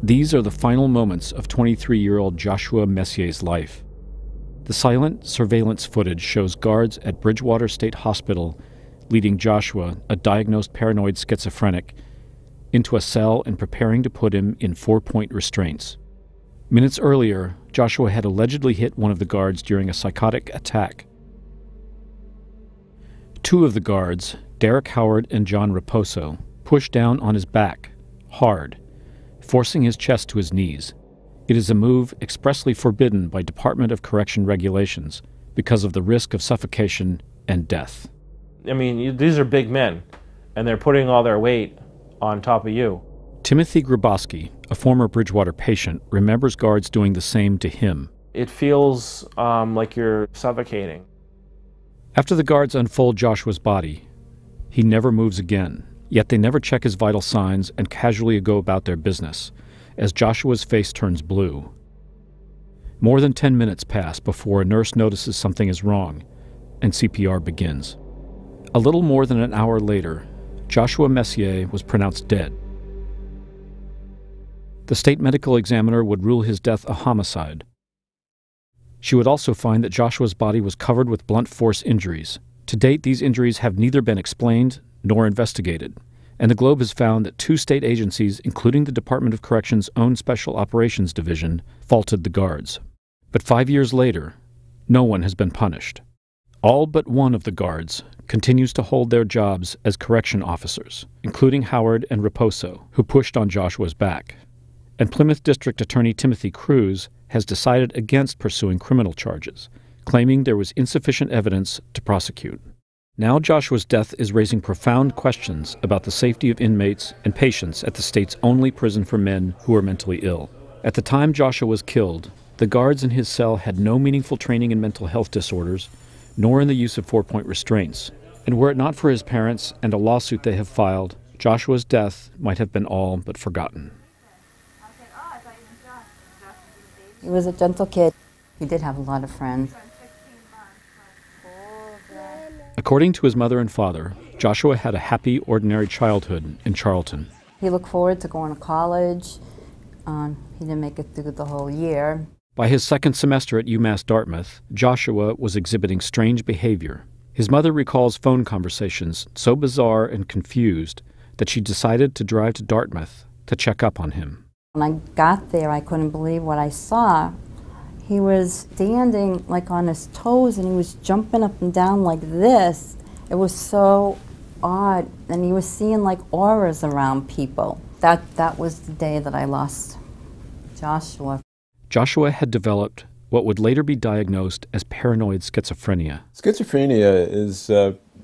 These are the final moments of 23-year-old Joshua Messier's life. The silent surveillance footage shows guards at Bridgewater State Hospital leading Joshua, a diagnosed paranoid schizophrenic, into a cell and preparing to put him in 4-point restraints. Minutes earlier, Joshua had allegedly hit one of the guards during a psychotic attack. Two of the guards, Derek Howard and John Raposo, pushed down on his back, hard, forcing his chest to his knees. It is a move expressly forbidden by Department of Correction regulations because of the risk of suffocation and death. I mean, these are big men, and they're putting all their weight on top of you. Timothy Grabowski, a former Bridgewater patient, remembers guards doing the same to him. It feels like you're suffocating. After the guards unfold Joshua's body, he never moves again, yet they never check his vital signs and casually go about their business, as Joshua's face turns blue. More than 10 minutes pass before a nurse notices something is wrong, and CPR begins. A little more than an hour later, Joshua Messier was pronounced dead. The state medical examiner would rule his death a homicide. She would also find that Joshua's body was covered with blunt force injuries. To date, these injuries have neither been explained nor investigated, and the Globe has found that 2 state agencies, including the Department of Corrections' own Special Operations Division, faulted the guards. But 5 years later, no one has been punished. All but one of the guards continues to hold their jobs as correction officers, including Howard and Raposo, who pushed on Joshua's back. And Plymouth District Attorney Timothy Cruz has decided against pursuing criminal charges, claiming there was insufficient evidence to prosecute. Now Joshua's death is raising profound questions about the safety of inmates and patients at the state's only prison for men who are mentally ill. At the time Joshua was killed, the guards in his cell had no meaningful training in mental health disorders, nor in the use of 4-point restraints. And were it not for his parents and a lawsuit they have filed, Joshua's death might have been all but forgotten. He was a gentle kid. He did have a lot of friends. According to his mother and father, Joshua had a happy, ordinary childhood in Charlton. He looked forward to going to college. He didn't make it through the whole year. By his second semester at UMass Dartmouth, Joshua was exhibiting strange behavior. His mother recalls phone conversations so bizarre and confused that she decided to drive to Dartmouth to check up on him. When I got there, I couldn't believe what I saw. He was standing like on his toes and he was jumping up and down like this. It was so odd, and he was seeing like auras around people. That was the day that I lost Joshua. Joshua had developed what would later be diagnosed as paranoid schizophrenia. Schizophrenia is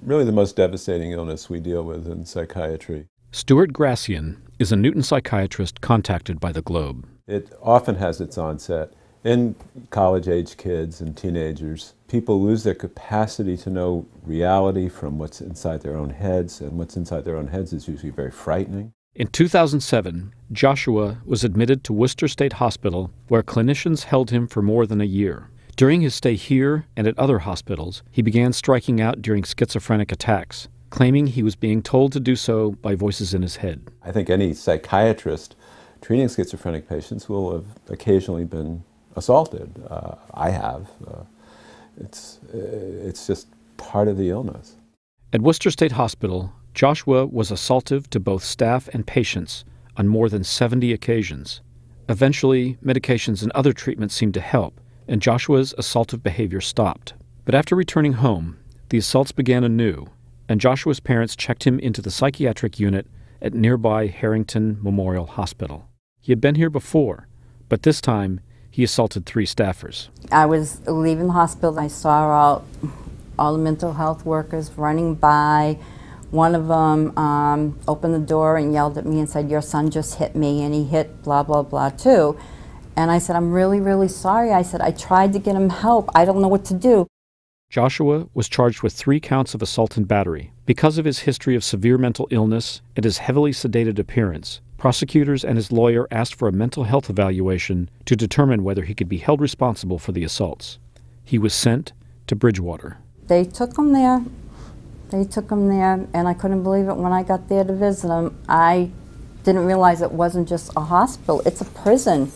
really the most devastating illness we deal with in psychiatry. Stuart Gracian is a Newton psychiatrist contacted by the Globe. It often has its onset in college-age kids and teenagers. People lose their capacity to know reality from what's inside their own heads, and what's inside their own heads is usually very frightening. In 2007, Joshua was admitted to Worcester State Hospital, where clinicians held him for more than a year. During his stay here and at other hospitals, he began striking out during schizophrenic attacks, claiming he was being told to do so by voices in his head. I think any psychiatrist treating schizophrenic patients will have occasionally been assaulted. I have. It's just part of the illness. At Worcester State Hospital, Joshua was assaultive to both staff and patients on more than 70 occasions. Eventually, medications and other treatments seemed to help, and Joshua's assaultive behavior stopped. But after returning home, the assaults began anew, and Joshua's parents checked him into the psychiatric unit at nearby Harrington Memorial Hospital. He had been here before, but this time he assaulted 3 staffers. I was leaving the hospital. I saw all the mental health workers running by. One of them opened the door and yelled at me and said, "Your son just hit me, and he hit blah, blah, blah, too." And I said, "I'm really, really sorry." I said, "I tried to get him help. I don't know what to do." Joshua was charged with 3 counts of assault and battery. Because of his history of severe mental illness and his heavily sedated appearance, prosecutors and his lawyer asked for a mental health evaluation to determine whether he could be held responsible for the assaults. He was sent to Bridgewater. They took him there, and I couldn't believe it when I got there to visit him. I Didn't realize it wasn't just a hospital, it's a prison.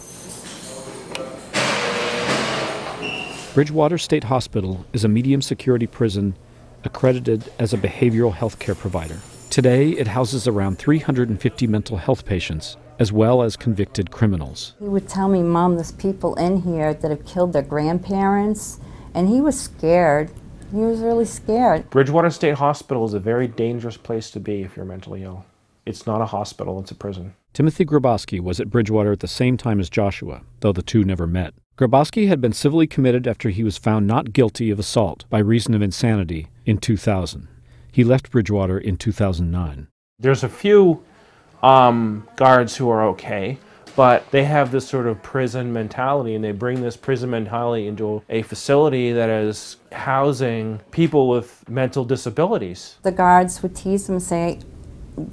Bridgewater State Hospital is a medium-security prison accredited as a behavioral health care provider. Today, it houses around 350 mental health patients, as well as convicted criminals. He would tell me, Mom, there's people in here that have killed their grandparents, and he was scared. He was really scared. Bridgewater State Hospital is a very dangerous place to be if you're mentally ill. It's not a hospital, it's a prison. Timothy Grabowski was at Bridgewater at the same time as Joshua, though the two never met. Grabowski had been civilly committed after he was found not guilty of assault by reason of insanity in 2000. He left Bridgewater in 2009. There's a few guards who are okay, but they have this sort of prison mentality, and they bring this prison mentality into a facility that is housing people with mental disabilities. The guards would tease him and say,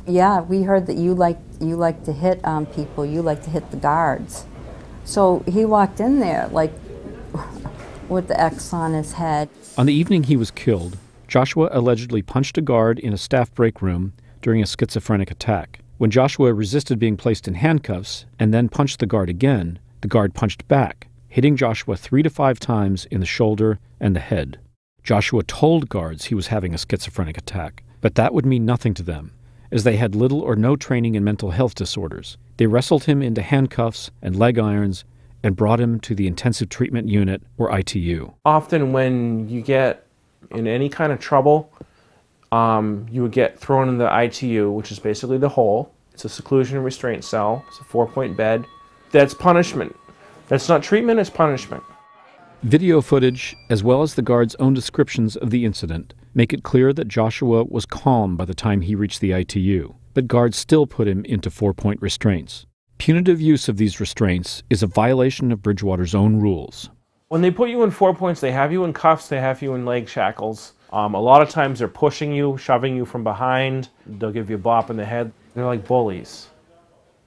yeah, we heard that you like to hit people, you like to hit the guards. So he walked in there like with the X on his head. On the evening he was killed, Joshua allegedly punched a guard in a staff break room during a schizophrenic attack. When Joshua resisted being placed in handcuffs and then punched the guard again, the guard punched back, hitting Joshua 3 to 5 times in the shoulder and the head. Joshua told guards he was having a schizophrenic attack, but that would mean nothing to them, as they had little or no training in mental health disorders. They wrestled him into handcuffs and leg irons and brought him to the intensive treatment unit, or ITU. Often when you get in any kind of trouble, you would get thrown in the ITU, which is basically the hole. It's a seclusion and restraint cell. It's a 4-point bed. That's punishment. That's not treatment, it's punishment. Video footage, as well as the guards' own descriptions of the incident, make it clear that Joshua was calm by the time he reached the ITU, but guards still put him into 4-point restraints. Punitive use of these restraints is a violation of Bridgewater's own rules. When they put you in 4 points, they have you in cuffs, they have you in leg shackles. A lot of times they're pushing you, shoving you from behind. They'll give you a bop in the head. They're like bullies.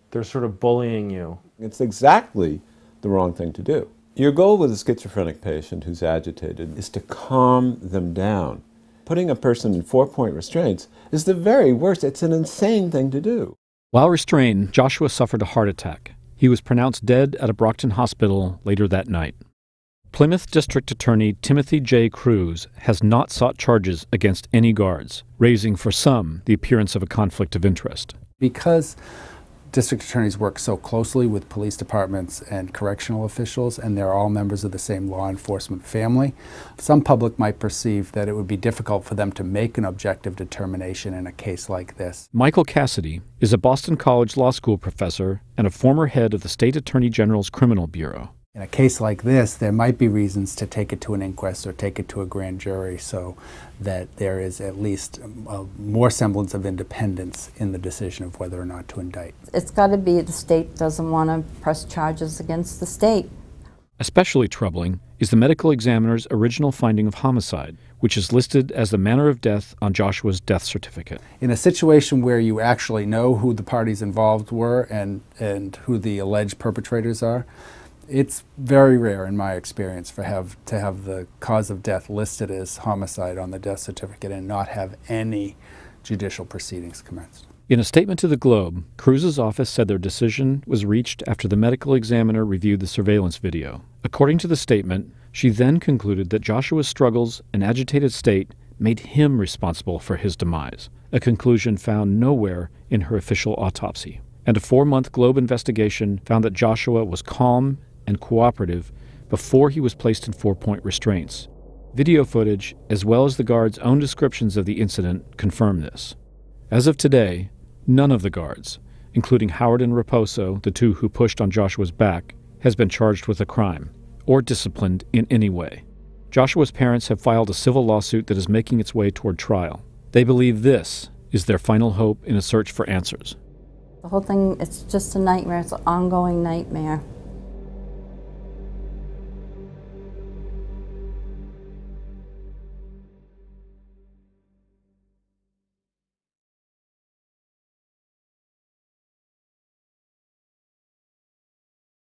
They're sort of bullying you. It's exactly the wrong thing to do. Your goal with a schizophrenic patient who's agitated is to calm them down. Putting a person in 4-point restraints is the very worst. It's an insane thing to do. While restrained, Joshua suffered a heart attack. He was pronounced dead at a Brockton hospital later that night. Plymouth District Attorney Timothy J. Cruz has not sought charges against any guards, raising for some the appearance of a conflict of interest. Because district attorneys work so closely with police departments and correctional officials, and they're all members of the same law enforcement family, some public might perceive that it would be difficult for them to make an objective determination in a case like this. Michael Cassidy is a Boston College Law School professor and a former head of the State Attorney General's Criminal Bureau. In a case like this, there might be reasons to take it to an inquest or take it to a grand jury so that there is at least more semblance of independence in the decision of whether or not to indict. It's got to be the state doesn't want to press charges against the state. Especially troubling is the medical examiner's original finding of homicide, which is listed as the manner of death on Joshua's death certificate. In a situation where you actually know who the parties involved were and who the alleged perpetrators are, it's very rare in my experience to have the cause of death listed as homicide on the death certificate and not have any judicial proceedings commenced. In a statement to the Globe, Cruz's office said their decision was reached after the medical examiner reviewed the surveillance video. According to the statement, she then concluded that Joshua's struggles and agitated state made him responsible for his demise, a conclusion found nowhere in her official autopsy. And a 4-month Globe investigation found that Joshua was calm and cooperative before he was placed in 4-point restraints. Video footage, as well as the guards' own descriptions of the incident, confirm this. As of today, none of the guards, including Howard and Raposo, the two who pushed on Joshua's back, has been charged with a crime or disciplined in any way. Joshua's parents have filed a civil lawsuit that is making its way toward trial. They believe this is their final hope in a search for answers. The whole thing, it's just a nightmare. It's an ongoing nightmare.